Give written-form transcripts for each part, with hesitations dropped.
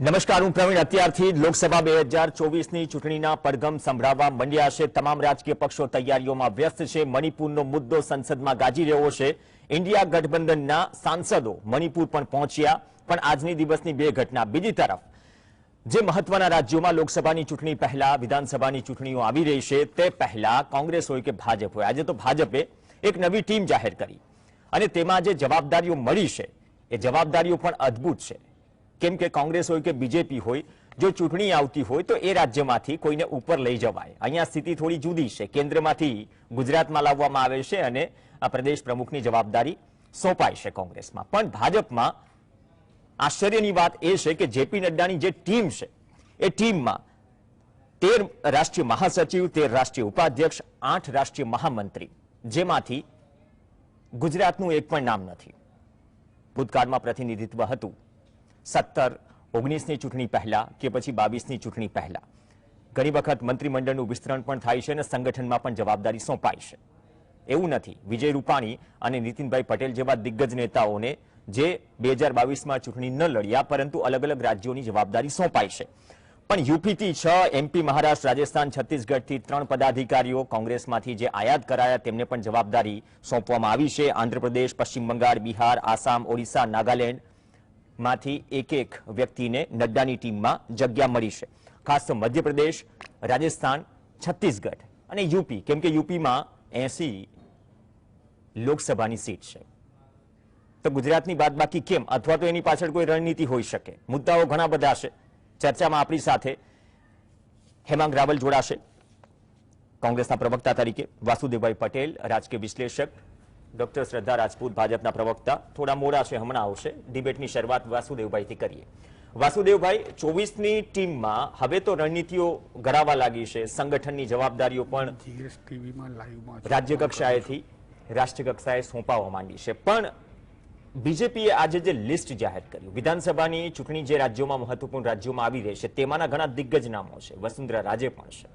નમસ્કાર, હું પ્રવીણ. અત્યારથી લોકસભા 2024ની ચૂંટણીના પડઘમ સંભળાવવા માંડ્યા છે. તમામ રાજકીય પક્ષો તૈયારીઓમાં વ્યસ્ત છે. મણિપુરનો મુદ્દો સંસદમાં ગાજી રહ્યો છે. ઇન્ડિયા ગઠબંધનના સાંસદો મણિપુર પણ પહોંચ્યા. પણ આજની દિવસની બે ઘટના. બીજી તરફ જે મહત્વના રાજ્યોમાં લોકસભાની ચૂંટણી પહેલા વિધાનસભાની ચૂંટણીઓ આવી રહી છે તે પહેલા કોંગ્રેસ હોય કે ભાજપ હોય, આજે તો ભાજપે એક નવી ટીમ જાહેર કરી અને તેમાં જે જવાબદારીઓ મળી છે એ જવાબદારીઓ પણ અદ્ભુત છે. કેમ કે કોંગ્રેસ હોય કે બીજેપી હોય, જો ચૂંટણી આવતી હોય તો એ રાજ્યમાંથી કોઈને ઉપર લઈ જવાય. અહીંયા સ્થિતિ થોડી જુદી છે. કેન્દ્રમાંથી ગુજરાતમાં લાવવામાં આવે છે અને આ પ્રદેશ પ્રમુખની જવાબદારી સોંપાય છે કોંગ્રેસમાં. પણ ભાજપમાં આશ્ચર્યની વાત એ છે કે જેપી નડ્ડાની જે ટીમ છે એ ટીમમાં 13 રાષ્ટ્રીય મહાસચિવ, 13 રાષ્ટ્રીય ઉપાધ્યક્ષ, 8 રાષ્ટ્રીય મહામંત્રી, જેમાંથી ગુજરાતનું એક પણ નામ નથી. ભૂતકાળમાં પ્રતિનિધિત્વ હતું 17, 19ની ચૂંટણી પહેલા કે પછી 22ની ચૂંટણી પહેલા. ઘણી વખત મંત્રીમંડળનું વિસ્તરણ પણ થાય છે અને સંગઠનમાં પણ જવાબદારી સોંપાય છે. એવું નથી. વિજય રૂપાણી અને નીતિનભાઈ પટેલ જેવા દિગ્ગજ નેતાઓને જે 2022માં ચૂંટણી ન લડ્યા પરંતુ અલગ અલગ રાજ્યોની જવાબદારી સોંપાય છે. પણ યુપીથી 6, એમપી, મહારાષ્ટ્ર, રાજસ્થાન, છત્તીસગઢથી 3 પદાધિકારીઓ, કોંગ્રેસમાંથી જે આયાત કરાયા તેમને પણ જવાબદારી સોંપવામાં આવી છે. આંધ્રપ્રદેશ, પશ્ચિમ બંગાળ, બિહાર, આસામ, ઓડિશા, નાગાલેન્ડ માંથી એક વ્યક્તિને નડ્ડાની ટીમમાં જગ્યા મળી છે. ખાસ તો મધ્યપ્રદેશ, રાજસ્થાન, છત્તીસગઢ અને યુપી, કેમ કે યુપીમાં 80 લોકસભાની સીટ છે. તો ગુજરાતની બાદબાકી કેમ? અથવા તો એની પાછળ કોઈ રણનીતિ હોઈ શકે. મુદ્દાઓ ઘણા બધા છે. ચર્ચામાં આપણી સાથે હેમાંગ રાવલ જોડાશે કોંગ્રેસના પ્રવક્તા તરીકે, વાસુદેવભાઈ પટેલ રાજકીય વિશ્લેષક, ડોક્ટર શ્રદ્ધા રાજપૂત ભાજપના પ્રવક્તા. થોડા મોડા છે, હમણાં આવશે. ડિબેટની શરૂઆત વાસુદેવભાઈથી કરીએ. વાસુદેવભાઈ, 24ની ટીમમાં હવે તો રણનીતિઓ ઘડાવા લાગી છે. સંગઠનની જવાબદારીઓ પણ રાજ્ય કક્ષાએથી રાષ્ટ્રીય કક્ષાએ સોંપાવા માંડી છે. પણ બીજેપીએ આજે જે લિસ્ટ જાહેર કર્યું, વિધાનસભાની ચૂંટણી જે રાજ્યોમાં મહત્વપૂર્ણ રાજ્યોમાં આવી રહી છે તેમાંના ઘણા દિગ્ગજ નામો છે. વસુંધરા રાજે પણ છે,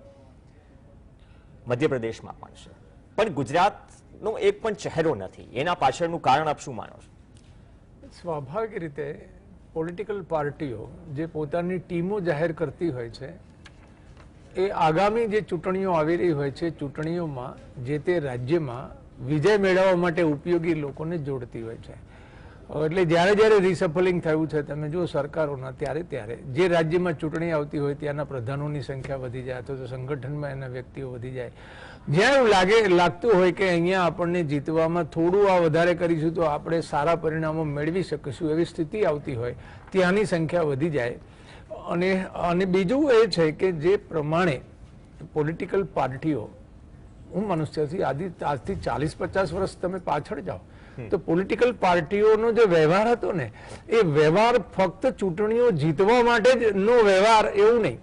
મધ્યપ્રદેશમાં પણ છે, પણ ગુજરાતનો એક પણ ચહેરો નથી. એના પાછળનું કારણ આપ શું માનો છો? સ્વાભાવિક રીતે પોલિટિકલ પાર્ટીઓ જે પોતાની ટીમો જાહેર કરતી હોય છે એ આગામી જે ચૂંટણીઓ આવી રહી હોય છે ચૂંટણીઓમાં જે તે રાજ્યમાં વિજય મેળવવા માટે ઉપયોગી લોકોને જોડતી હોય છે. એટલે જ્યારે જ્યારે રિસફલિંગ થયું છે તમે જુઓ સરકારોના, ત્યારે ત્યારે જે રાજ્યમાં ચૂંટણી આવતી હોય ત્યાંના પ્રધાનોની સંખ્યા વધી જાય અથવા તો સંગઠનમાં એના વ્યક્તિઓ વધી જાય. જ્યાં એવું લાગતું હોય કે અહીંયા આપણને જીતવામાં થોડું આ વધારે કરીશું તો આપણે સારા પરિણામો મેળવી શકીશું એવી સ્થિતિ આવતી હોય ત્યાંની સંખ્યા વધી જાય. અને બીજું એ છે કે જે પ્રમાણે પોલિટિકલ પાર્ટીઓ, હું મનુષ્યથી આજથી 40-50 વર્ષ તમે પાછળ જાઓ તો પોલિટિકલ પાર્ટીઓનો જે વ્યવહાર હતો ને એ વ્યવહાર ફક્ત ચૂંટણીઓ જીતવા માટે જ નો વ્યવહાર એવું નહીં,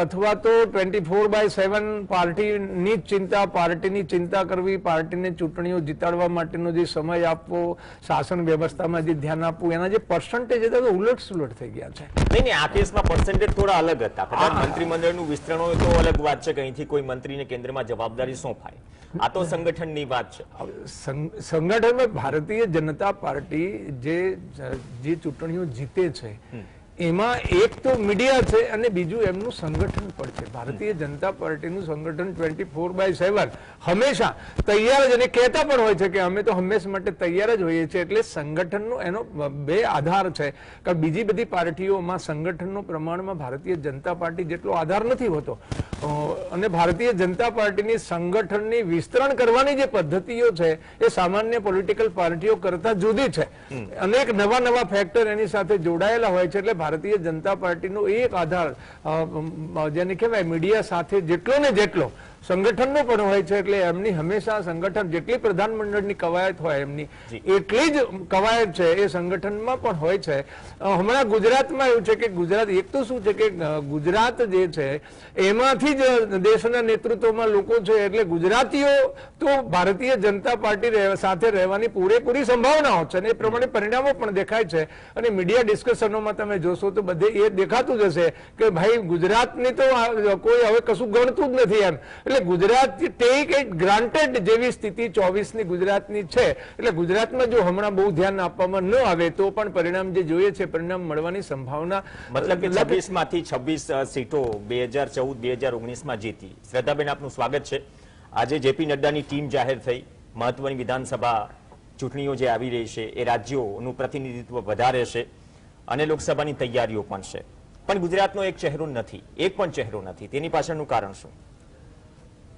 અથવા તો 24/7 પાર્ટીની જ ચિંતા, પાર્ટીની ચિંતા કરવી, પાર્ટીને ચૂંટણીઓ જીતાડવા માટેનો જે સમય આપવો, શાસન વ્યવસ્થામાં જે ધ્યાન આપવું, એના જે પર્સન્ટેજ હતા તો ઉલટ સુલટ થઈ ગયા છે. નહીં, આ કેસમાં પર્સન્ટેજ થોડા અલગ હતા. કદાચ મંત્રીમંડળનું વિસ્તરણ હોય તો અલગ વાત છે કે અહીંથી કોઈ મંત્રીને કેન્દ્રમાં જવાબદારી સોંપાય. આ તો સંગઠનની વાત છે. સંગઠનમાં ભારતીય જનતા પાર્ટી જે ચૂંટણીઓ જીતે છે એમાં એક તો મીડિયા છે અને બીજું એમનું સંગઠન પણ છે. ભારતીય જનતા પાર્ટીનું સંગઠન 24/7 હંમેશા તૈયાર જ, અને કહેતા પણ હોય છે કે અમે તો હંમેશા માટે તૈયાર જ હોઈએ છીએ. એટલે સંગઠનનો એનો બે આધાર છે કે બીજી બધી પાર્ટીઓમાં સંગઠનનો પ્રમાણમાં ભારતીય જનતા પાર્ટી જેટલો આધાર નથી હોતો. અને ભારતીય જનતા પાર્ટીની સંગઠનની વિસ્તરણ કરવાની જે પદ્ધતિઓ છે એ સામાન્ય પોલિટિકલ પાર્ટીઓ કરતા જુદી છે. અનેક નવા ફેક્ટર એની સાથે જોડાયેલા હોય છે. એટલે ભારતીય જનતા પાર્ટીનો એક આધાર જેને કહેવાય મીડિયા સાથે જેટલો ને જેટલો સંગઠનનો પણ હોય છે. એટલે એમની હંમેશા સંગઠન જેટલી પ્રધાનમંડળની કવાયત હોય એમની એટલી જ કવાયત છે એ સંગઠનમાં પણ હોય છે. હમણાં ગુજરાતમાં એવું છે કે ગુજરાત એક તો શું છે કે ગુજરાત જે છે એમાંથી જ દેશના નેતૃત્વમાં લોકો છે. એટલે ગુજરાતીઓ તો ભારતીય જનતા પાર્ટી સાથે રહેવાની પૂરેપૂરી સંભાવનાઓ છે અને એ પ્રમાણે પરિણામો પણ દેખાય છે. અને મીડિયા ડિસ્કશનોમાં તમે જોશો જોશો તો બધે એ દેખાતું જ હશે કે ભાઈ ગુજરાતની તો કોઈ હવે કશું ગણતું જ નથી એમ. એટલે ગુજરાત ટેક ઇટ ગ્રાન્ટેડ જેવી સ્થિતિ 24ની ગુજરાતની છે. એટલે ગુજરાતમાં જો હમણાં બહુ ધ્યાન આપવામાં ન આવે તો પણ પરિણામ જે જોઈએ છે પરિણામ મળવાની સંભાવના, મતલબ કે 26 માંથી 26 સીટો 2014-2019માં જીતી. શ્રદ્ધાબેન, આપનું સ્વાગત છે. આજે જેપી નડ્ડાની ટીમ જાહેર થઈ. મહત્વની વિધાનસભા ચૂંટણીઓ જે આવી રહી છે એ રાજ્યોનું પ્રતિનિધિત્વ વધારે છે અને લોકસભાની તૈયારીઓ પણ છે, પણ ગુજરાતનો એક ચહેરો નથી, એક પણ ચહેરો નથી. તેની પાછળનું કારણ શું?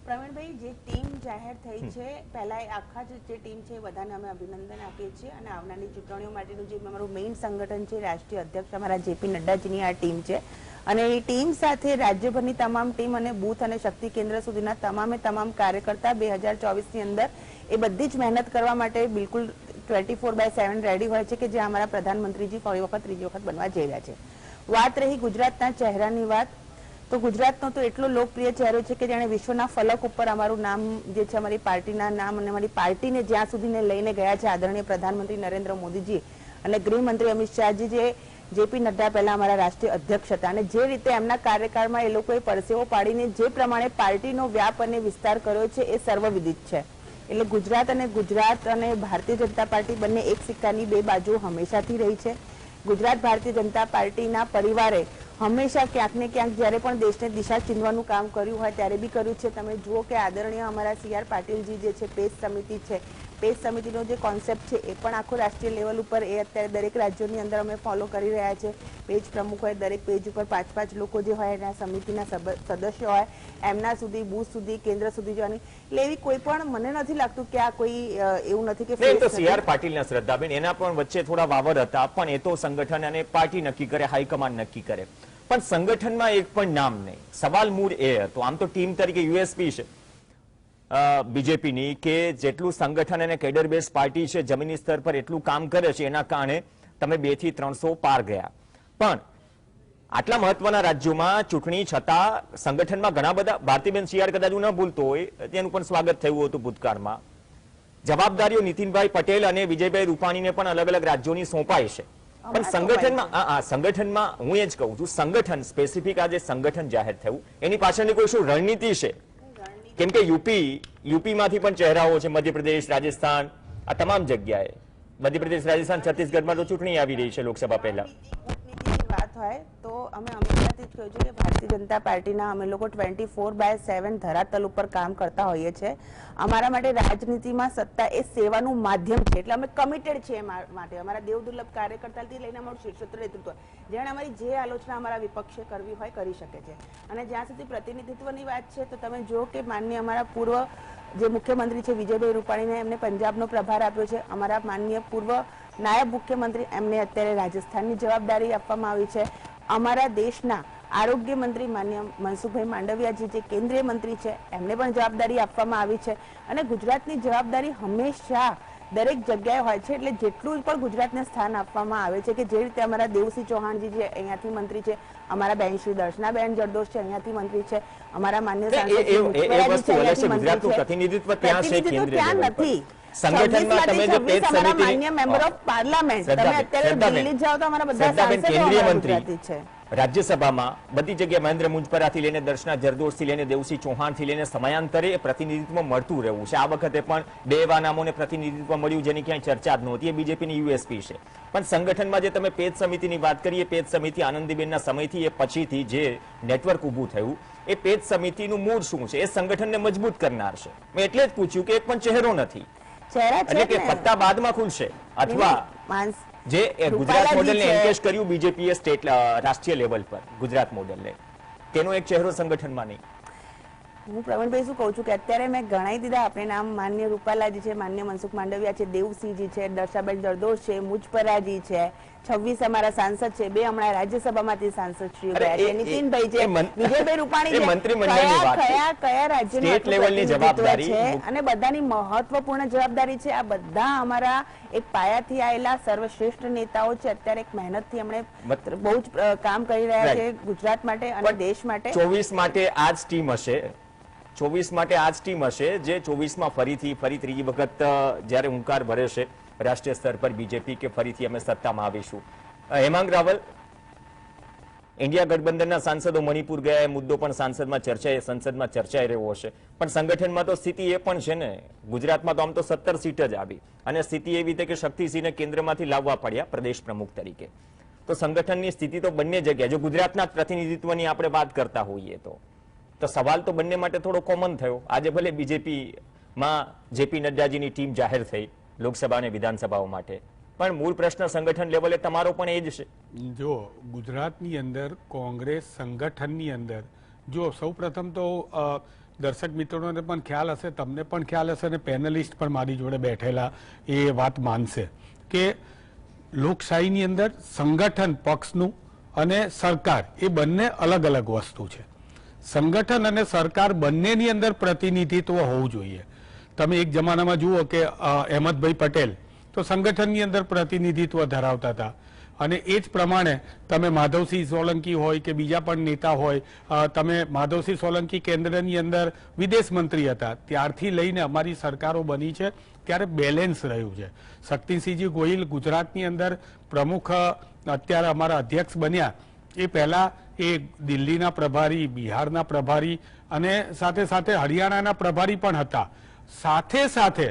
પ્રવીણભાઈ, જે ટીમ જાહેર થઈ છે, પહેલા આખા જે ટીમ છે બધાને અમે અભિનંદન આપીએ છીએ અને આવનારી ચૂંટણીઓ માટેનું જે અમારું મેઇન સંગઠન છે, રાષ્ટ્રીય અધ્યક્ષ અમારા જેપી નડ્ડાજીની આ ટીમ છે અને એ ટીમ સાથે રાજ્યભરની તમામ ટીમ અને બૂથ અને શક્તિ કેન્દ્ર સુધીના તમામ કાર્યકર્તા 2024ની અંદર એ બધી જ મહેનત કરવા માટે બિલકુલ 24/7 રેડી હોય છે કે જે અમારા પ્રધાનમંત્રીજી ફરી વખત ત્રીજી વખત બનવા જઈ રહ્યા છે. વાત રહી ગુજરાતના ચહેરાની વાત, તો ગુજરાતનો તો એટલો લોકપ્રિય ચહેરો છે કે જેણે વિશ્વના ફલક ઉપર અમારું નામ જે છે, અમારી પાર્ટીના નામ અને અમારી પાર્ટીને જ્યાં સુધીને લઈને ગયા છે આદરણીય પ્રધાનમંત્રી નરેન્દ્ર મોદીજી અને ગૃહમંત્રી અમિત શાહજી, જે જેપી નડ્ડા પહેલા અમારા રાષ્ટ્રીય અધ્યક્ષ હતા અને જે રીતે એમના કાર્યકાળમાં એ લોકોએ પરસેવો પાડીને જે પ્રમાણે પાર્ટીનો વ્યાપ અને વિસ્તાર કર્યો છે એ સર્વવિદિત છે. એટલે ગુજરાત અને ભારતીય જનતા પાર્ટી બંને એક સિક્કાની બે બાજુ હંમેશાથી રહી છે. ગુજરાત ભારતીય જનતા પાર્ટીના પરિવારે હંમેશા ક્યાંક ને ક્યાંક જ્યારે પણ દેશને દિશા ચીનવાનું કામ કર્યું હોય ત્યારે બી કર્યું છે. તમે જુઓ કે આદરણીય અમારા CR પાટીલજી જે છે, પેજ સમિતિ છે, પેજ સમિતિનો જે કોન્સેપ્ટ છે એ પણ આખો રાષ્ટ્રીય લેવલ ઉપર એ અત્યારે દરેક રાજ્યોની અંદર અમે ફોલો કરી રહ્યા છે. પેજ પ્રમુખ હોય, દરેક પેજ ઉપર 5-5 લોકો જે હોય એના સમિતિના સદસ્યો હોય, એમના સુધી બૂથ સુધી કેન્દ્ર સુધી જવાની. એટલે એવી કોઈ પણ મને નથી લાગતું કે આ કોઈ એવું નથી કે તો CR પાટીલના, શ્રદ્ધાબેન, એના પણ વચ્ચે થોડા વાવર હતા, પણ એ તો સંગઠન અને પાર્ટી નક્કી કરે, હાઈકમાન્ડ નક્કી કરે, પણ સંગઠનમાં એક પણ નામ નહીં. સવાલ મૂળ એ હતો. આમ તો ટીમ તરીકે USP છે બીજેપીની કે જેટલું સંગઠન અને કેડર બેઝ પાર્ટી છે જમીની સ્તર પર એટલું કામ કરે છે, એના કારણે તમે 2 થી 300 પાર ગયા. પણ આટલા મહત્વના રાજ્યોમાં ચૂંટણી છતાં સંગઠનમાં ઘણા બધા, ભારતીબેન CR કદાચ ન ભૂલતો હોય તેનું પણ સ્વાગત થયું હતું ભૂતકાળમાં. જવાબદારીઓ નીતિનભાઈ પટેલ અને વિજયભાઈ રૂપાણીને પણ અલગ અલગ રાજ્યોની સોંપાય છે. પણ સંગઠનમાં હું એ જ કહું છું, સંગઠન સ્પેસિફિક આજે સંગઠન જાહેર થયું એની પાછળની કોઈ શું રણનીતિ છે? કેમ કે યુપીમાંથી પણ ચહેરાઓ છે, મધ્યપ્રદેશ, રાજસ્થાન, આ તમામ જગ્યાએ, મધ્યપ્રદેશ, રાજસ્થાન, છત્તીસગઢમાં તો ચૂંટણી આવી રહી છે લોકસભા પહેલા. વાત હોય તો અમે હંમેશાથી જ કહ્યું છે કે ભારતીય જનતા પાર્ટીના અમે લોકો 24/7 ધરાતલ ઉપર કામ કરતા હોઈએ છીએ. અમારા માટે રાજનીતિમાં સત્તા એ સેવાનું માધ્યમ છે, એટલે અમે કમિટેડ છીએ માટે. અમારા દેવદુર્લભ કાર્યકર્તાથી લઈને અમારું શીર્ષોત્તર નેતૃત્વ, જેણે અમારી જે આલોચના અમારા વિપક્ષે કરવી હોય કરી શકે છે. અને જ્યાં સુધી પ્રતિનિધિત્વની વાત છે તો તમે જુઓ કે માનનીય અમારા પૂર્વ જે મુખ્યમંત્રી છે વિજયભાઈ રૂપાણીને એમને પંજાબનો પ્રભાર આપ્યો છે. અમારા માનનીય પૂર્વ નાયબ મુખ્યમંત્રી એમને અત્યારે રાજસ્થાનની જવાબદારી આપવામાં આવી છે. અમારા દેશના આરોગ્ય મંત્રી માન્ય મનસુખભાઈ માંડવિયાજી જે કેન્દ્રીય મંત્રી છે એમને પણ જવાબદારી આપવામાં આવી છે. અને ગુજરાતની જવાબદારી હંમેશા દરેક જગ્યાએ હોય છે. એટલે જેટલું પણ ગુજરાતને સ્થાન આપવામાં આવે છે કે જે રીતે અમારા દેવસિંહ ચૌહાણજી જે અહીંયાથી મંત્રી છે, અમારા બેન શ્રી દર્શનાબેન જરદોશ છે અહીંયાથી મંત્રી છે, અમારા માન્ય પ્રતિનિધિત્વ ત્યાં નથી. સંગઠનમાં તમે જે પેજ સમિતિની મેમ્બર ઓફ પાર્લામેન્ટ, તમે અત્યારે દિલ્હી જાઓ તો અમારા બધા સાંસદો કેન્દ્રીય મંત્રી ગુજરાતી છે. રાજ્યસભામાં બધી જગ્યાએ મહેન્દ્ર મુંજપરાથી લઈને દર્શના જરદોશથી લઈને દેવસિંહ ચૌહાણથી લઈને સમયાંતરે પ્રતિનિધિત્વ મળતું રહેવું છે. આ વખતે પણ 2 એવા નામોને પ્રતિનિધિત્વ મળ્યું જેની ક્યાંય ચર્ચા જ નહોતી. એ બીજેપીની USP છે. પણ સંગઠનમાં જે તમે પેજ સમિતિની વાત કરીએ, પેજ સમિતિ આનંદીબેનના સમયથી એ પછીથી જે નેટવર્ક ઊભું થયું, એ પેજ સમિતિનું મૂળ શું છે? એ સંગઠનને મજબૂત કરનાર છે. મેં એટલે જ પૂછ્યું કે એક પણ ચહેરો નથી, એટલે કે સત્તા બાદમાં ખુલશે અથવા જે ગુજરાત મોડેલને એન્કેશ કર્યું બીજેપીએ સ્ટેટ રાષ્ટ્રીય લેવલ પર, ગુજરાત મોડેલને, તેનો એક ચહેરો સંગઠનમાં નહીં. હું પ્રવીણભાઈ શું કહું છું કે અત્યારે મેં ગણાઈ દીધા આપણે નામ. માન્ય રૂપાલાજી છે, માન્ય મનસુખ માંડવિયા છે, દેવસિંહજી છે, દર્શાબેન જરદોશ છે, મુજપરાજી છે, 26 અમારા સાંસદ છે, 2 હમણાં રાજ્યસભામાંથી સાંસદ શ્રી ગયા છે, નીતિનભાઈ છે, વિજયભાઈ રૂપાણી છે, કયા રાજ્યની સ્ટેટ લેવલની જવાબદારી છે અને બધાની મહત્વપૂર્ણ જવાબદારી છે. આ બધા અમારા એક પાયાથી આવેલા સર્વશ્રેષ્ઠ નેતાઓ છે. અત્યારે એક મહેનતથી એમણે બહુ જ કામ કરી રહ્યા છે ગુજરાત માટે અને દેશ માટે. 24 માટે આ જ ટીમ હશે, 24 માટે આ જ ટીમ હશે જે 24માં ફરી ત્રીજી વખત જ્યારે હુંકાર ભરે છે રાષ્ટ્રીય સ્તર પર બીજેપી કે ફરીથી અમે સત્તામાં આવીશું. હેમાંગ રાવલ, ઇન્ડિયા ગઠબંધનના સાંસદો મણિપુર ગયા, એ મુદ્દો પણ સંસદમાં ચર્ચાઈ રહ્યો હશે, પણ સંગઠનમાં તો સ્થિતિ એ પણ છે ને, ગુજરાતમાં તો આમ તો 17 સીટ જ આવી અને સ્થિતિ એવી હતી કે શક્તિસિંહને કેન્દ્રમાંથી લાવવા પડ્યા પ્રદેશ પ્રમુખ તરીકે. તો સંગઠનની સ્થિતિ તો બંને જગ્યાએ, જો ગુજરાતના પ્રતિનિધિત્વની આપણે વાત કરતા હોઈએ તો સવાલ તો બંને માટે થોડો કોમન થયો. આજે ભલે બીજેપીમાં જેપી નડ્ડાજીની ટીમ જાહેર થઈ લોકસભા અને વિધાનસભાઓ માટે, પણ મૂળ પ્રશ્ન સંગઠન લેવલે તમારો પણ એ જ છે. જો ગુજરાતની અંદર કોંગ્રેસ સંગઠનની અંદર, જો સૌ પ્રથમ તો દર્શક મિત્રોને પણ ખ્યાલ હશે, તમને પણ ખ્યાલ હશે અને પેનલિસ્ટ પણ મારી જોડે બેઠેલા એ વાત માનશે કે લોકશાહીની અંદર સંગઠન પક્ષનું અને સરકાર એ બંને અલગ અલગ વસ્તુ છે. સંગઠન અને સરકાર બંનેની અંદર પ્રતિનિધિત્વ હોવું જોઈએ. તમે એક જમાનામાં જુઓ કે અહેમદભાઈ પટેલ તો સંગઠનની અંદર પ્રતિનિધિત્વ ધરાવતા હતા અને એ જ પ્રમાણે તમે માધવસિંહ સોલંકી હોય કે બીજા પણ નેતા હોય, તમે માધવસિંહ સોલંકી કેન્દ્રની અંદર વિદેશ મંત્રી હતા, ત્યારથી લઈને અમારી સરકારો બની છે ત્યારે બેલેન્સ રહ્યું છે. શક્તિસિંહજી ગોહિલ ગુજરાતની અંદર પ્રમુખ અત્યારે અમારા અધ્યક્ષ બન્યા, એ પહેલા એ દિલ્હીના પ્રભારી, બિહારના પ્રભારી અને સાથે સાથે હરિયાણાના પ્રભારી પણ હતા. સાથે સાથે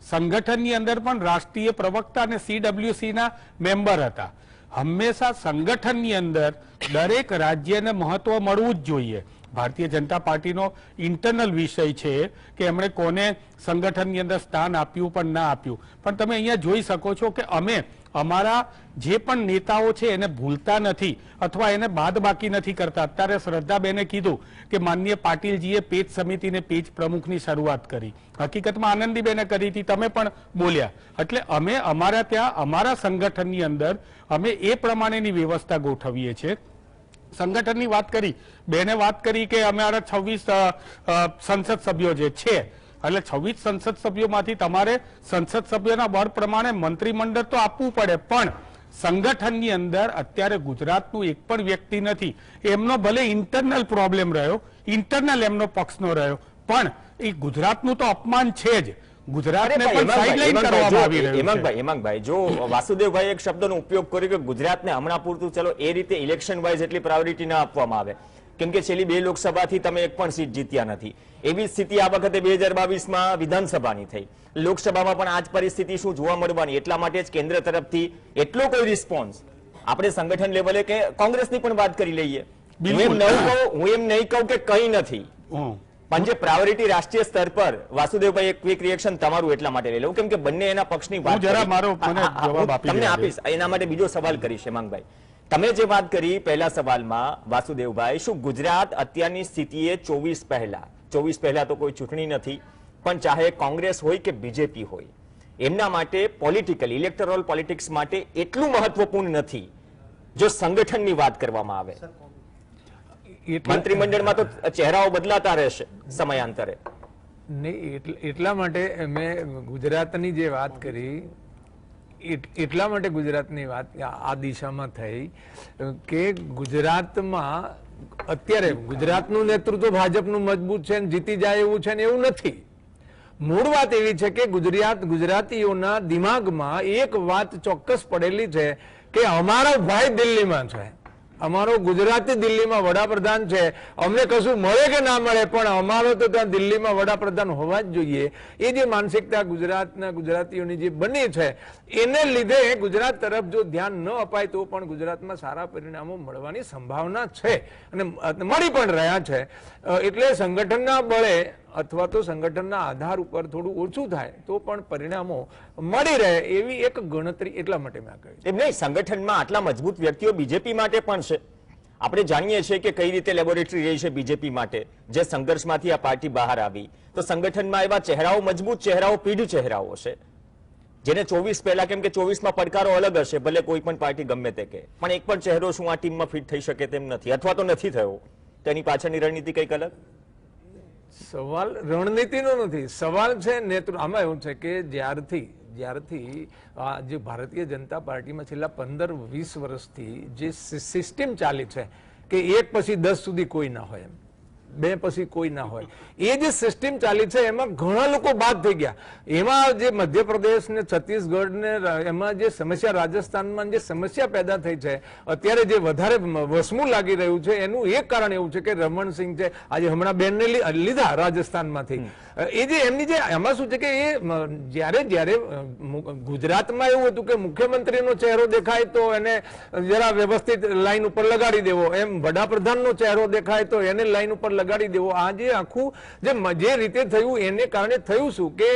સંગઠનની અંદર પણ રાષ્ટ્રીય પ્રવક્તા અને CWCના મેમ્બર હતા. હંમેશા સંગઠનની અંદર દરેક રાજ્યને મહત્વ મળવું જ જોઈએ. ભારતીય જનતા પાર્ટીનો ઇન્ટરનલ વિષય છે કે એમણે કોને સંગઠનની અંદર સ્થાન આપ્યું પણ ના આપ્યું, પણ તમે અહીંયા જોઈ શકો છો કે અમે અમારા જે પણ નેતાઓ છે એને ભૂલતા નથી અથવા એને બાદબાકી નથી કરતા. અત્યારે શ્રદ્ધાબેને કીધું કે માનનીય પાટીલજીએ પેજ સમિતિ ને પેજ પ્રમુખની શરૂઆત કરી, હકીકતમાં આનંદીબેને કરી હતી, તમે પણ બોલ્યા. એટલે અમે અમારા ત્યાં અમારા સંગઠનની અંદર અમે એ પ્રમાણેની વ્યવસ્થા ગોઠવીએ છીએ. સંગઠનની વાત કરી, બેને વાત કરી કે અમારા 26 સંસદ સભ્યો જે છે, એટલે 26 સંસદ સભ્યોમાંથી તમારે સંસદ સભ્યોના બળ પ્રમાણે મંત્રીમંડળ તો આપવું પડે, પણ સંગઠનની અંદર અત્યારે ગુજરાતનું એક પણ વ્યક્તિ નથી. એમનો ભલે ઇન્ટરનલ પ્રોબ્લેમ રહ્યો, ઇન્ટરનલ એમનો પક્ષનો રહ્યો, પણ એ ગુજરાતનું તો અપમાન છે જ. ગુજરાતને પણ સાઇડલાઇન કરવામાં આવી રહ્યું છે. હેમાંગભાઈ, જો વાસુદેવભાઈ એક શબ્દનો ઉપયોગ કર્યો કે ગુજરાતને હમણાં પૂરતું, ચલો એ રીતે ઇલેક્શન વાઇઝ એટલી પ્રાયોરિટી ના આપવામાં આવે, કેમ કે છેલ્લી 2 લોકસભાથી તમે એક પણ સીટ જીત્યા નથી. એવી સ્થિતિ આ વખતે 2022માં વિધાનસભાની થઈ, લોકસભામાં પણ આ જ પરિસ્થિતિ શું જોવા મળવાની. એટલા માટે જ કેન્દ્ર તરફથી એટલો કોઈ રિસ્પોન્સ આપણે સંગઠન લેવલે કે કોંગ્રેસની પણ વાત કરી લઈએ. હું એમ નહીં કહું કે કંઈ નથી, પણ જે પ્રાયોરિટી રાષ્ટ્રીય સ્તર પર, વાસુદેવભાઈ એક ક્વિક રિએક્શન તમારું એટલા માટે લઈ લઉં કેમ કે બંને એના પક્ષની વાત તમને આપીશ, એના માટે બીજો સવાલ કરીશ. હેમાંગભાઈ, તમે જે વાત કરી પહેલા સવાલમાં વાસુદેવભાઈ, શું ગુજરાત અત્યારની સ્થિતિએ 24 પહેલા તો કોઈ ચૂંટણી નથી, પણ ચાહે કોંગ્રેસ હોય કે બીજેપી હોય, એમના માટે પોલિટિકલ ઇલેક્ટોરલ પોલિટિક્સ માટે એટલું મહત્વપૂર્ણ નથી જો સંગઠનની વાત કરવામાં આવે? મંત્રીમંડળમાં તો ચહેરાઓ બદલાતા રહેશે સમયાંતરે. એટલા માટે મેં ગુજરાતની જે વાત કરી, એટલા માટે ગુજરાતની વાત આ દિશામાં થઈ કે ગુજરાતમાં અત્યારે ગુજરાતનું નેતૃત્વ ભાજપનું મજબૂત છે, જીતી જાય એવું છે ને એવું નથી. મૂળ વાત એવી છે કે ગુજરાતીઓના દિમાગમાં એક વાત ચોક્કસ પડેલી છે કે અમારો ભાઈ દિલ્હીમાં છે, અમારો ગુજરાતી દિલ્હીમાં વડાપ્રધાન છે, અમને કશું મળે કે ના મળે પણ અમારો તો ત્યાં દિલ્હીમાં વડાપ્રધાન હોવા જ જોઈએ. એ જે માનસિકતા ગુજરાતીઓની જે બની છે એને લીધે ગુજરાત તરફ જો ધ્યાન ન અપાય તો પણ ગુજરાતમાં સારા પરિણામો મળવાની સંભાવના છે અને મળી પણ રહ્યા છે. એટલે સંગઠનના બળે અથવા તો સંગઠનના આધાર ઉપર થોડું ઓછું થાય તો પણ પરિણામો મળી રહે એવી એક ગણતરી એટલા માટે મેં કહ્યું. એમ નહીં, સંગઠનમાં આટલા મજબૂત વ્યક્તિઓ બીજેપી માટે પણ છે. આપણે જાણીએ છીએ કે કઈ રીતે લેબોરેટરી રહી છે બીજેપી માટે, જે સંઘર્ષમાંથી આ પાર્ટી બહાર આવી. તો સંગઠનમાં એવા ચહેરાઓ, મજબૂત ચહેરાઓ, પીઢ ચહેરાઓ છે જેને 24 પહેલા, કેમ કે 24માં પડકારો અલગ હશે, ભલે કોઈ પણ પાર્ટી ગમે તે કે, પણ એક પણ ચહેરો શું આ ટીમમાં ફિટ થઈ શકે તેમ નથી, અથવા તો નથી થયો. તેની પાછળની રણનીતિ કઈક અલગ? સવાલ રણનીતિનો નથી, સવાલ છે નેતૃત્વ. આમાં એવું છે કે જ્યારથી આ જે ભારતીય જનતા પાર્ટીમાં છેલ્લા 15-20 વર્ષથી જે સિસ્ટમ ચાલી છે કે 1 પછી 10 સુધી કોઈ ના હોય એમ, બે પછી કોઈ ના હોય. એ જે સિસ્ટમ ચાલી છે એમાં ઘણા લોકો બાદ થઈ ગયા. એમાં જે મધ્યપ્રદેશ ને છત્તીસગઢ ને એમાં જે સમસ્યા, રાજસ્થાનમાં જે સમસ્યા પેદા થઈ છે અત્યારે, જે વધારે વસમું લાગી રહ્યું છે, એનું એક કારણ એવું છે કે રમણસિંહ છે, આજે હમણાં બેનને લીધા રાજસ્થાનમાંથી. એ જે એમની જે એમાં શું છે કે એ જ્યારે ગુજરાતમાં એવું હતું કે મુખ્યમંત્રીનો ચહેરો દેખાય તો એને જરા વ્યવસ્થિત લાઈન ઉપર લગાડી દેવો, એમ વડાપ્રધાનનો ચહેરો દેખાય તો એને લાઈન ઉપર લગાડી દેવો. આ જે આખું જે રીતે થયું એને કારણે થયું શું કે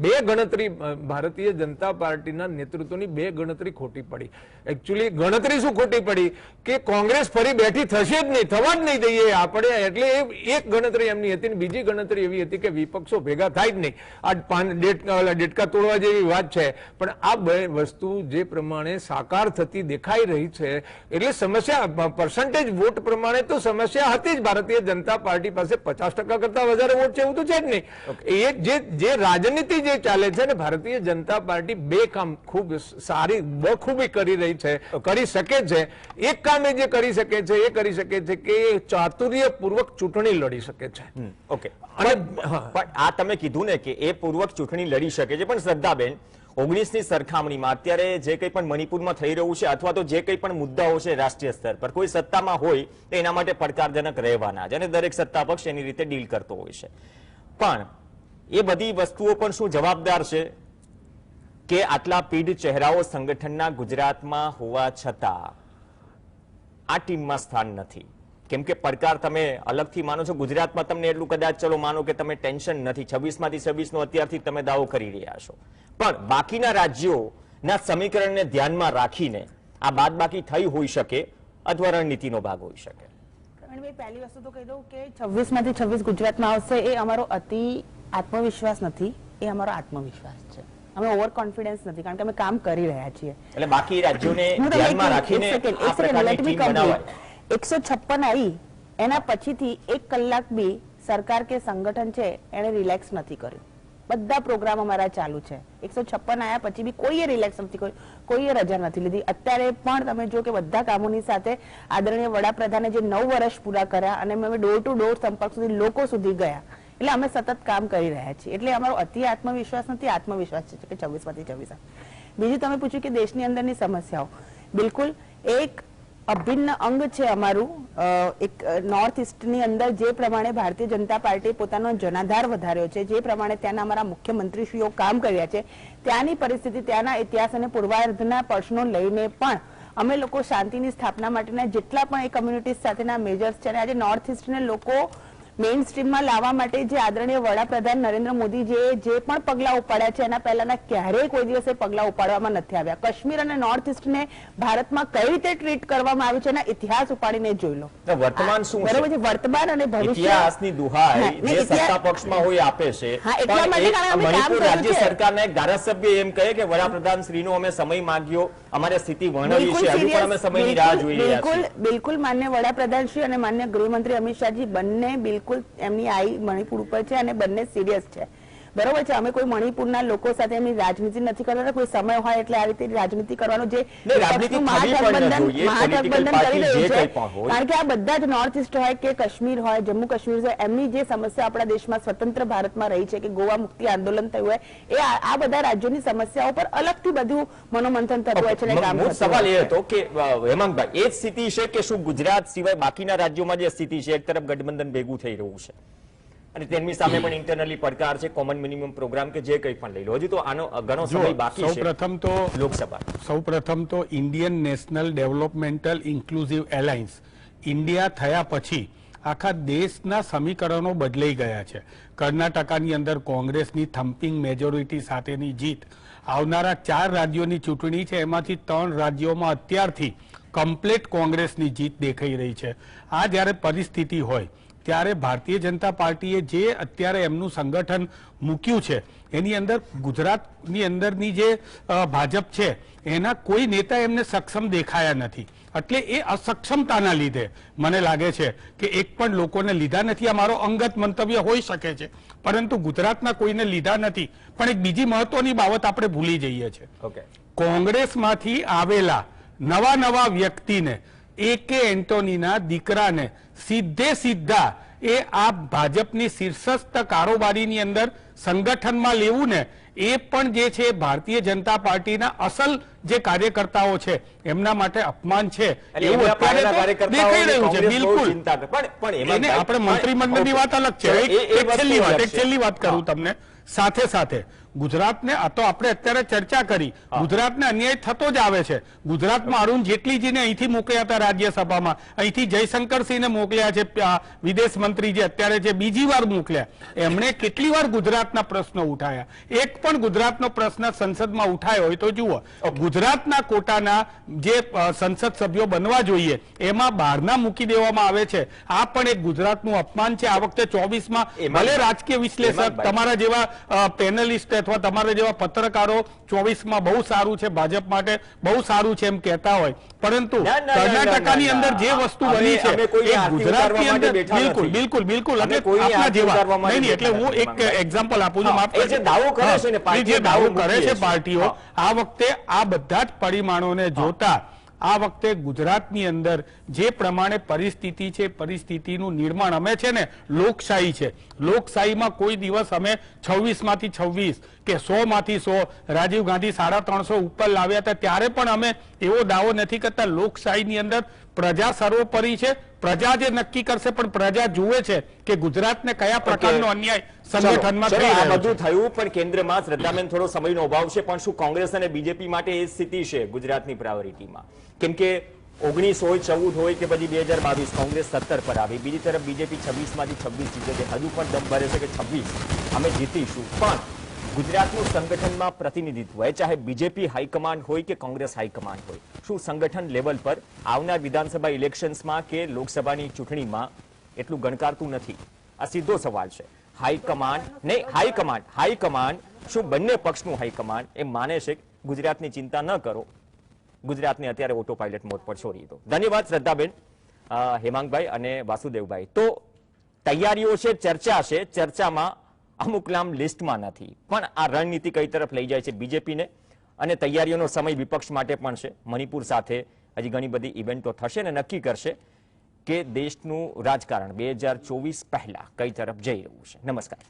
બે ગણતરી, ભારતીય જનતા પાર્ટીના નેતૃત્વની બે ગણતરી ખોટી પડી. એકચ્યુઅલી ગણતરી શું ખોટી પડી કે કોંગ્રેસ ફરી બેઠી થશે જ નહીં, થવા જ નહીં દઈએ આપણે, એટલે એક ગણતરી એમની હતી. બીજી ગણતરી એવી હતી કે વિપક્ષો ભેગા થાય જ નહીં. આ ડેટકા તોડવા જેવી વાત છે, પણ આ બે વસ્તુ જે પ્રમાણે સાકાર થતી દેખાઈ રહી છે, એટલે સમસ્યા પર્સન્ટેજ વોટ પ્રમાણે તો સમસ્યા હતી જ. ભારતીય જનતા પાર્ટી પાસે 50% કરતા વધારે વોટ છે એવું તો છે જ નહીં. એ જે રાજનીતિ જે ચાલે છે ને, ભારતીય જનતા પાર્ટી બે કામ ખૂબ સારી બખૂબી કરી રહી છે, કરી શકે છે. એક કામ એ જે કરી શકે છે એ કરી શકે છે કે ચાતુર્યપૂર્વક ચૂંટણી લડી શકે છે. ઓકે, પણ આ તમે કીધું ને કે એ પૂર્વક ચૂંટણી લડી શકે છે, પણ શ્રદ્ધાબેન 19ની સરખામણીમાં અત્યારે જે કંઈ પણ મણિપુરમાં થઈ રહ્યું છે અથવા તો જે કંઈ પણ મુદ્દાઓ છે રાષ્ટ્રીય સ્તર પર, કોઈ સત્તામાં હોય તો એના માટે પડકારજનક રહેવાના જ, અને દરેક સત્તા પક્ષ એની રીતે ડીલ કરતો હોય છે. પણ એ બધી વસ્તુઓ પણ શું જવાબદાર છે કે આટલા પીઢ ચહેરાઓ સંગઠનના ગુજરાતમાં હોવા છતાં આ ટીમમાં સ્થાન નથી? કેમ કે પડકાર તમે અલગથી માનો છો, ગુજરાતમાં તમને એટલું કદાચ ચલો માનો કે તમે ટેન્શન નથી, 26માંથી 26નો અત્યારથી તમે દાવો કરી રહ્યા છો, પણ બાકીના રાજ્યોના સમીકરણને ધ્યાનમાં રાખીને આ બાદબાકી થઈ હોઈ શકે અથવા રણનીતિનો ભાગ હોઈ શકે. પ્રવીણભાઈ, પહેલી વસ્તુ તો કહી દઉં કે 26માંથી 26 ગુજરાતમાં આવશે એ અમારો અતિ આત્મવિશ્વાસ નથી, એ અમારો આત્મવિશ્વાસ છે. અમે ઓવર કોન્ફિડન્સ નથી, કારણ કે અમે કામ કરી રહ્યા છીએ. એટલે બાકી રાજ્યોને ધ્યાનમાં રાખીને આ પ્રકારની ટીમ બનાવાય. 156 આવી એના પછીથી 1 કલાક બી સરકાર કે સંગઠન છે એને રિલેક્સ નથી કર્યું. બધા પ્રોગ્રામ અમારા ચાલુ છે. 156 આવ્યા પછી બી કોઈએ રિલેક્સ નથી કર્યું, કોઈએ રજા નથી લીધી. અત્યારે પણ તમે જો કે બધા કામોની સાથે આદરણીય વડાપ્રધાને જે 9 વર્ષ પૂરા કર્યા અને અમે ડોર ટુ ડોર સંપર્ક સુધી લોકો સુધી ગયા, એટલે અમે સતત કામ કરી રહ્યા છીએ. એટલે અમારો અતિ આત્મવિશ્વાસ નથી, આત્મવિશ્વાસ છે કે 26માંથી 26. બીજું તમે પૂછ્યું કે દેશની અંદરની સમસ્યાઓ, બિલકુલ એક અભિન્ન અંગ છે અમારું. એક નોર્થ ઇસ્ટની અંદર જે પ્રમાણે ભારતીય જનતા પાર્ટી પોતાનો જનાધાર વધાર્યો છે, જે પ્રમાણે ત્યાંના અમારા મુખ્યમંત્રીશ્રીઓ કામ કર્યા છે, ત્યાંની પરિસ્થિતિ, ત્યાંના ઇતિહાસ અને પૂર્વાર્ધના પ્રશ્નો લઈને પણ અમે લોકો શાંતિની સ્થાપના માટેના જેટલા પણ એ કમ્યુનિટીઝ સાથેના મેજર્સ છે, અને આજે નોર્થ ઇસ્ટને લોકો મેઇન સ્ટ્રીમમાં લાવવા માટે જે આદરણીય વડાપ્રધાન નરેન્દ્ર મોદી જે પણ પગલાં ઉપાડ્યા છે, એના પહેલાના ક્યારેય કોઈ દિવસે પગલાં ઉપાડવામાં નથી આવ્યા. કાશ્મીર અને નોર્થ ઇસ્ટને ભારતમાં કઈ રીતે ટ્રીટ કરવામાં આવ્યું છે એના ઇતિહાસ ઉપાડીને જોઈ લો. વર્તમાન શું છે? બરોબર છે, વર્તમાન અને ભવિષ્ય. ઇતિહાસની દુહાઈ જે સત્તા પક્ષમાં હોય આપે છે. મણિપુર રાજ્ય સરકારના એક ધારાસભ્ય એમ કહે કે વડાપ્રધાન શ્રીનો અમે સમય માંગ્યો, અમારે સ્થિતિ વર્ણવી છે, હજુ પણ અમે સમયની રાહ જોઈ રહ્યા છીએ. બિલકુલ માન્ય વડાપ્રધાન શ્રી અને માન્ય ગૃહમંત્રી અમિત શાહજી બંને બિલકુલ એમની આઈ મણિપુર ઉપર છે અને બંને સિરિયસ છે. બરોબર છે, અમે કોઈ મણિપુરના લોકો સાથે એમની રાજનીતિ નથી કરતા. કોઈ સમય હોય એટલે આ રીતે રાજનીતિ કરવાનો જે મહાગઠબંધન કરી રહ્યું છે, કારણ કે આ બધા જ નોર્થ ઇસ્ટ હોય કે કાશ્મીર હોય, જમ્મુ કાશ્મીર હોય, એમની જે સમસ્યા આપણા દેશમાં સ્વતંત્ર ભારતમાં રહી છે કે ગોવા મુક્તિ આંદોલન થયું હોય, એ આ બધા રાજ્યોની સમસ્યાઓ પર અલગથી બધું મનોમંથન થતું હોય છે. સવાલ એ હતો કે હેમાંગભાઈ, એ જ સ્થિતિ છે કે શું ગુજરાત સિવાય બાકીના રાજ્યોમાં જે સ્થિતિ છે, એક તરફ ગઠબંધન ભેગું થઈ રહ્યું છે અને તેમની સામે પણ ઇન્ટરનલી પડકાર છે, કોમન મિનિમમ પ્રોગ્રામ કે જે કંઈ પણ લઈ લો, હજી તો આનો ઘણો સમય બાકી છે. સૌપ્રથમ તો Indian national developmental inclusive alliance India થયા પછી આખા દેશના સમીકરણો બદલાઈ ગયા છે. કર્ણાટકાની અંદર કોંગ્રેસની થમ્પિંગ મેજોરિટી સાથેની જીત, આવનારા 4 રાજ્યોની ચૂંટણી છે એમાંથી 3 રાજ્યોમાં અત્યારથી કમ્પ્લીટ કોંગ્રેસની જીત દેખાઈ રહી છે. આ જ્યારે પરિસ્થિતિ હોય ત્યારે ભારતીય જનતા પાર્ટીએ જે અત્યારે એમનું સંગઠન મૂક્યું છે એની અંદર ગુજરાતની અંદરની જે ભાજપ છે એના કોઈ નેતા એમને સક્ષમ દેખાયા નથી. એટલે એ અસક્ષમતાના લીધે મને લાગે છે કે એક પણ લોકોને લીધા નથી. આ મારો અંગત મંતવ્ય હોઈ શકે છે, પરંતુ ગુજરાતના કોઈને લીધા નથી. પણ એક બીજી મહત્વની બાબત આપણે ભૂલી જઈએ છીએ. કોંગ્રેસમાંથી આવેલા નવા વ્યક્તિને AK એન્ટોનીના દીકરાને સીધા એ આ ભાજપની શીર્ષસ્થ કારોબારીની અંદર સંગઠનમાં લેવું ને એ પણ જે છે ભારતીય જનતા પાર્ટીના અસલ જે કાર્યકર્તાઓ છે એમના માટે અપમાન છે એવું અત્યારે તો દેખાઈ રહ્યું છે. બિલકુલ એને આપણે મંત્રીમંડળની વાત અલગ છે. એક છેલ્લી વાત કરું તમને સાથે સાથે ગુજરાતને આ તો આપણે અત્યારે ચર્ચા કરી, ગુજરાતને અન્યાય થતો જ આવે છે. ગુજરાતમાં અરુણ જેટલીજીને અહીંથી મોકલ્યા હતા રાજ્યસભામાં, અહીંથી જયશંકરસિંહને મોકલ્યા છે વિદેશ મંત્રી જે અત્યારે છે બીજી વાર મોકલ્યા. એમણે કેટલી વાર ગુજરાતના પ્રશ્નો ઉઠાયા? એક પણ ગુજરાતનો પ્રશ્ન સંસદમાં ઉઠાયો હોય તો જુઓ. ગુજરાતના કોટાના જે સંસદ સભ્યો બનવા જોઈએ એમાં બહારના મૂકી દેવામાં આવે છે. આ પણ એક ગુજરાતનું અપમાન છે. આ વખતે 24માં ભલે રાજકીય વિશ્લેષક તમારા જેવા પેનલિસ્ટ અથવા તમારા જેવા પત્રકારો 24માં બહુ સારું છે, ભાજપ માટે બહુ સારું છે એમ કહેતા હોય, પરંતુ કર્ણાટકની અંદર જે વસ્તુ બની છે એ ગુજરાતની અંદર બિલકુલ બિલકુલ બિલકુલ આપણા જેવા નહીં. એટલે હું એક એક્ઝામ્પલ આપું છું. માફ કરજો. જે દાવો કરે છે પાર્ટીઓ, આ વખતે આ બધા જ પરિમાણોને જોતા આ વખતે ગુજરાતની અંદર જે પ્રમાણે પરિસ્થિતિ છે, પરિસ્થિતિનું નિર્માણ અમે છે ને લોકશાહી છે. લોકશાહીમાં કોઈ દિવસ અમે 26માંથી 26 કે 100માંથી 100 રાજીવ ગાંધી 350 ઉપર લાવ્યા હતા ત્યારે પણ અમે એવો દાવો નથી કરતા. લોકશાહીની અંદર પ્રજા સર્વોપરી છે. પ્રજા જે નક્કી કરશે, પણ પ્રજા જુએ છે કે ગુજરાતને કયા પ્રકારનો અન્યાય સંગઠનમાં થઈ રહ્યો છે. આ બધું થયું, પણ કેન્દ્રમાં શ્રદ્ધાબેન થોડો સમયનો અભાવ છે, પણ શું કોંગ્રેસ અને બીજેપી માટે એ સ્થિતિ છે ગુજરાતની પ્રાયોરિટીમાં? કેમ કે 19 હોય, 14 હોય કે પછી 2022 કોંગ્રેસ 17 પર આવી, બીજી તરફ બીજેપી 26માંથી 26 જીતે છે. હજુ પણ દમ ભરે છે કે 26 અમે જીતીશું. પણ ગુજરાતનું સંગઠનમાં પ્રતિનિધિત્વ એ ચાહે બીજેપી હાઈકમાન્ડ હોય કે કોંગ્રેસ હાઈકમાન્ડ હોય, શું સંગઠન લેવલ પર આવનાર વિધાનસભા ઇલેક્શન્સમાં કે લોકસભાની ચૂંટણીમાં એટલું ગણકારતું નથી? આ સીધો સવાલ છે. હાઈકમાન્ડ શું બંને પક્ષનું હાઈકમાન્ડ એમ માને છે ગુજરાતની ચિંતા ન કરો, ગુજરાતને અત્યારે ઓટો પાયલટ મોડ પર છોડી દો? ધન્યવાદ શ્રદ્ધાબેન, હેમાંગભાઈ અને વાસુદેવભાઈ. તો તૈયારીઓ છે, ચર્ચા છે, ચર્ચામાં અમુક નામ લિસ્ટમાં નથી, પણ આ રણનીતિ કઈ તરફ લઈ જાય છે બીજેપીને, અને તૈયારીઓનો સમય વિપક્ષ માટે પણ છે. મણિપુર સાથે હજી ઘણી બધી ઇવેન્ટો થશે અને નક્કી કરશે કે દેશનું રાજકારણ 2024 પહેલા કઈ તરફ જઈ રહ્યું છે. નમસ્કાર.